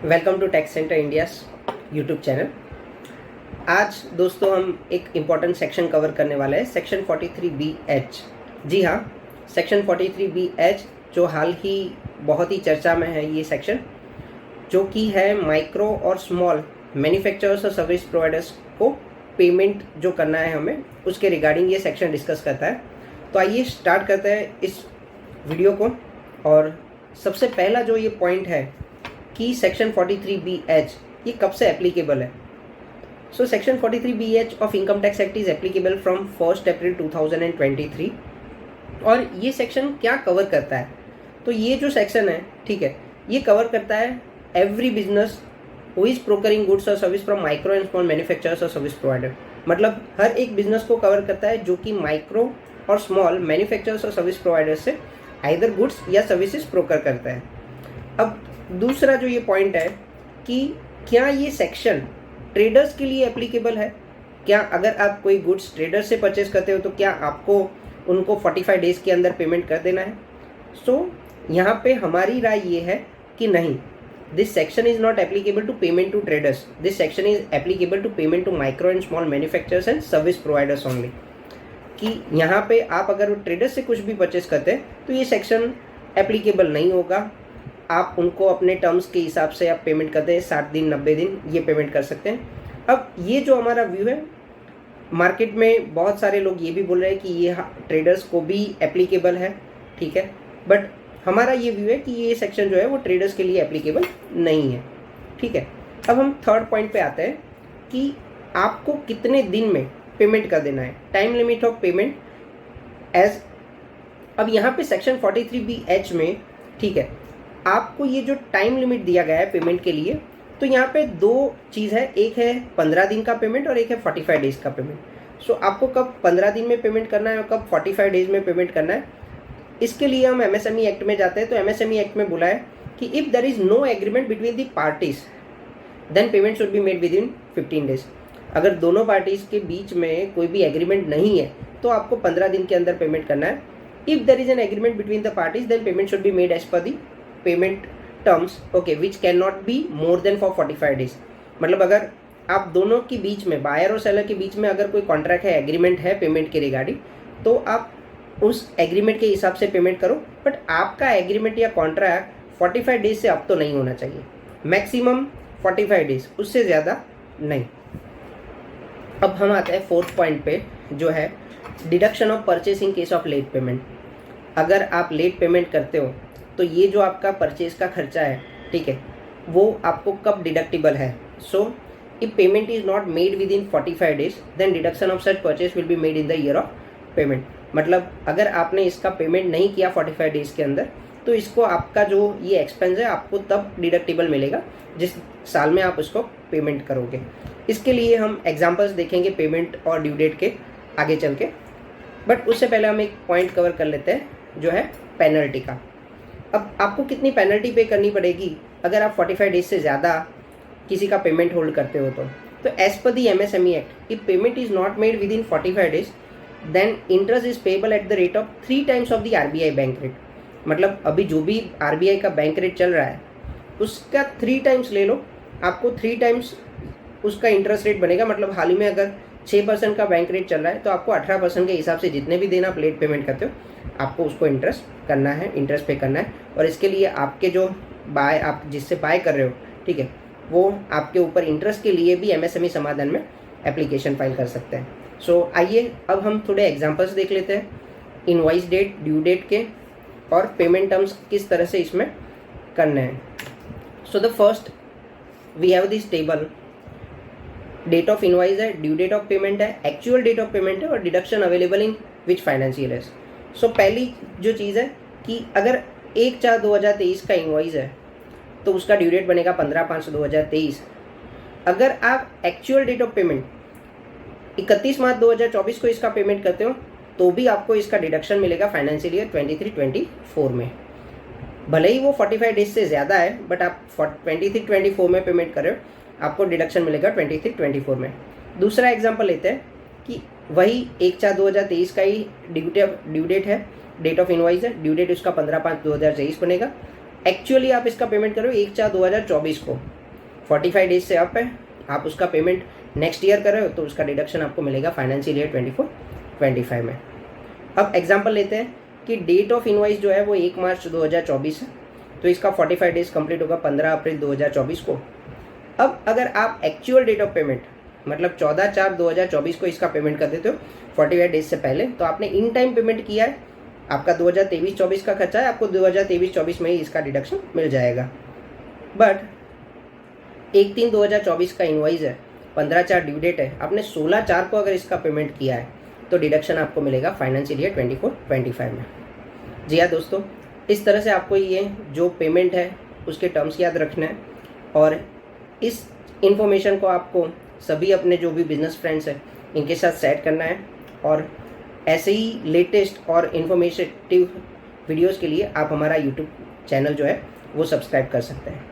Welcome to tax centre India's YouTube channel. आज दोस्तों हम एक इम्पॉर्टेंट सेक्शन कवर करने वाले हैं, सेक्शन 43BH। जी हाँ, सेक्शन 43BH जो हाल ही बहुत ही चर्चा में है, ये सेक्शन जो कि है माइक्रो और स्मॉल मैन्युफैक्चरर्स और सर्विस प्रोवाइडर्स को पेमेंट जो करना है हमें, उसके रिगार्डिंग ये सेक्शन डिस्कस करता है। तो आइए स्टार्ट करते हैं इस वीडियो को। और सबसे पहला जो ये पॉइंट है कि सेक्शन 43BH ये कब से एप्लीकेबल है। So section 43BH of income tax act is applicable from 1 अप्रैल 2023। और ये सेक्शन क्या कवर करता है, तो ये जो सेक्शन है, ठीक है, ये कवर करता है every business who is procuring goods और service from micro and small manufacturers और सर्विस प्रोवाइडर। मतलब हर एक बिजनेस को कवर करता है जो कि माइक्रो और स्मॉल मैन्युफैक्चरर्स और सर्विस प्रोवाइडर से आइदर गुड्स या सर्विसेज प्रोकर करता है। अब दूसरा जो ये पॉइंट है कि क्या ये सेक्शन ट्रेडर्स के लिए एप्लीकेबल है। क्या अगर आप कोई गुड्स ट्रेडर से परचेज करते हो तो क्या आपको उनको 45 डेज़ के अंदर पेमेंट कर देना है। सो यहाँ पे हमारी राय ये है कि नहीं, this section is not applicable to payment to traders, this section is applicable to payment to micro and small manufacturers and service providers only. कि यहाँ पे आप अगर ट्रेडर्स से कुछ भी परचेज करते हैं तो ये सेक्शन एप्लीकेबल नहीं होगा। आप उनको अपने टर्म्स के हिसाब से आप पेमेंट करते हैं, 60 दिन 90 दिन ये पेमेंट कर सकते हैं। अब ये जो हमारा व्यू है, मार्केट में बहुत सारे लोग ये भी बोल रहे हैं कि ये ट्रेडर्स को भी एप्लीकेबल है, ठीक है, बट हमारा ये व्यू है कि ये सेक्शन जो है वो ट्रेडर्स के लिए एप्लीकेबल नहीं है, ठीक है। अब हम थर्ड पॉइंट पे आते हैं कि आपको कितने दिन में पेमेंट कर देना है, time limit of payment as. अब यहाँ पे सेक्शन 43BH में, ठीक है, आपको ये जो टाइम लिमिट दिया गया है पेमेंट के लिए, तो यहाँ पे दो चीज़ है, एक है 15 दिन का पेमेंट और एक है 45 डेज़ का पेमेंट। सो आपको कब 15 दिन में पेमेंट करना है और कब 45 डेज़ में पेमेंट करना है, इसके लिए हम MSME एक्ट में जाते हैं। तो MSME एक्ट में बोला है कि if there is no agreement between the parties then payment should be made with in 15 days. अगर दोनों पार्टीज़ के बीच में कोई भी एग्रीमेंट नहीं है तो आपको 15 दिन के अंदर पेमेंट करना है। If there is an agreement between the parties then payment should be made as per the payment terms, okay, which can not be more than for 45 days. मतलब अगर आप दोनों के बीच में, बायर और सेलर के बीच में अगर कोई कॉन्ट्रैक्ट है, एग्रीमेंट है पेमेंट के रिगार्डिंग, तो आप उस एग्रीमेंट के हिसाब से पेमेंट करो। बट आपका एग्रीमेंट या कॉन्ट्रैक्ट 45 डेज से अब तो नहीं होना चाहिए, मैक्सिमम 45 डेज, उससे ज़्यादा नहीं। अब हम आते हैं फोर्थ पॉइंट पे, जो है deduction of purchase in case of late payment. अगर आप लेट पेमेंट करते हो तो ये जो आपका परचेज का खर्चा है, ठीक है, वो आपको कब डिडक्टिबल है। So if payment is not made with in 45 days then deduction of such purchase will be made in the year of payment. मतलब अगर आपने इसका पेमेंट नहीं किया 45 डेज के अंदर, तो इसको आपका जो ये एक्सपेंस है आपको तब डिडक्टिबल मिलेगा जिस साल में आप उसको पेमेंट करोगे। इसके लिए हम एग्जाम्पल्स देखेंगे पेमेंट और ड्यू डेट के आगे चल के, बट उससे पहले हम एक पॉइंट कवर कर लेते हैं जो है पेनल्टी का। अब आपको कितनी पेनल्टी पे करनी पड़ेगी अगर आप 45 डेज से ज़्यादा किसी का पेमेंट होल्ड करते हो तो as per the MSME act, if payment is not made with in 45 days then interest is payable at the rate of 3 times of the RBI bank rate. मतलब अभी जो भी RBI का बैंक रेट चल रहा है उसका 3 टाइम्स ले लो, आपको 3 टाइम्स उसका इंटरेस्ट रेट बनेगा। मतलब हाल ही में अगर 6% का बैंक रेट चल रहा है तो आपको 18% के हिसाब से जितने भी दिन आप लेट पेमेंट करते हो आपको उसको इंटरेस्ट करना है, इंटरेस्ट पे करना है। और इसके लिए आपके जो आप जिससे बाय कर रहे हो, ठीक है, वो आपके ऊपर इंटरेस्ट के लिए भी MSME समाधान में एप्लीकेशन फाइल कर सकते हैं। सो आइए अब हम थोड़े एग्जांपल्स देख लेते हैं इनवॉइस डेट, ड्यू डेट के और पेमेंट टर्म्स किस तरह से इसमें करने हैं। So the first we have this table, date of invoice है, ड्यू डेट ऑफ पेमेंट है, एक्चुअल डेट ऑफ पेमेंट है और deduction available in which financial है। सो पहली जो चीज़ है कि अगर 1/4/2023 का इनवॉइस है तो उसका ड्यू डेट बनेगा 15/5/2023। अगर आप एक्चुअल डेट ऑफ पेमेंट 31 मार्च 2024 को इसका पेमेंट करते हो तो भी आपको इसका डिडक्शन मिलेगा फाइनेंशियल ईयर 23-24 में। भले ही वो 45 डेज से ज़्यादा है बट आप 23-24 में पेमेंट कर रहे हो, आपको डिडक्शन मिलेगा 23-24 में। दूसरा एग्जांपल लेते हैं कि वही 1/4/2023 का ही ड्यू डेट है, डेट ऑफ इनवॉइस है, ड्यू डेट उसका 15/5/2023 बनेगा। एक्चुअली आप इसका पेमेंट करो 1/4/2024 को, 45 डेज से अप है, आप उसका पेमेंट नेक्स्ट ईयर कर रहे हो तो उसका डिडक्शन आपको मिलेगा फाइनेंशियल ईयर 24-25 में। अब एग्जांपल लेते हैं कि डेट ऑफ इनवॉइस जो है वो 1 मार्च 2024 है, तो इसका 45 डेज कंप्लीट होगा 15 अप्रैल 2024 को। अब अगर आप एक्चुअल डेट ऑफ पेमेंट मतलब 14/4/2024 को इसका पेमेंट कर देते हो 45 डेज से पहले, तो आपने इन टाइम पेमेंट किया है, आपका 2023-24 का खर्चा है, आपको 2023-24 में ही इसका डिडक्शन मिल जाएगा। बट 1/3/2024 का इनवॉइस है, 15/4 ड्यू डेट है, आपने 16/4 को अगर इसका पेमेंट किया है तो डिडक्शन आपको मिलेगा फाइनेंशियल ईयर 24-25 में। जी हाँ दोस्तों, इस तरह से आपको ये जो पेमेंट है उसके टर्म्स याद रखना है, और इस इन्फॉर्मेशन को आपको सभी अपने जो भी बिजनेस फ्रेंड्स हैं इनके साथ शेयर करना है, और ऐसे ही लेटेस्ट और इन्फॉर्मेटिव वीडियोज़ के लिए आप हमारा यूट्यूब चैनल जो है वो सब्सक्राइब कर सकते हैं।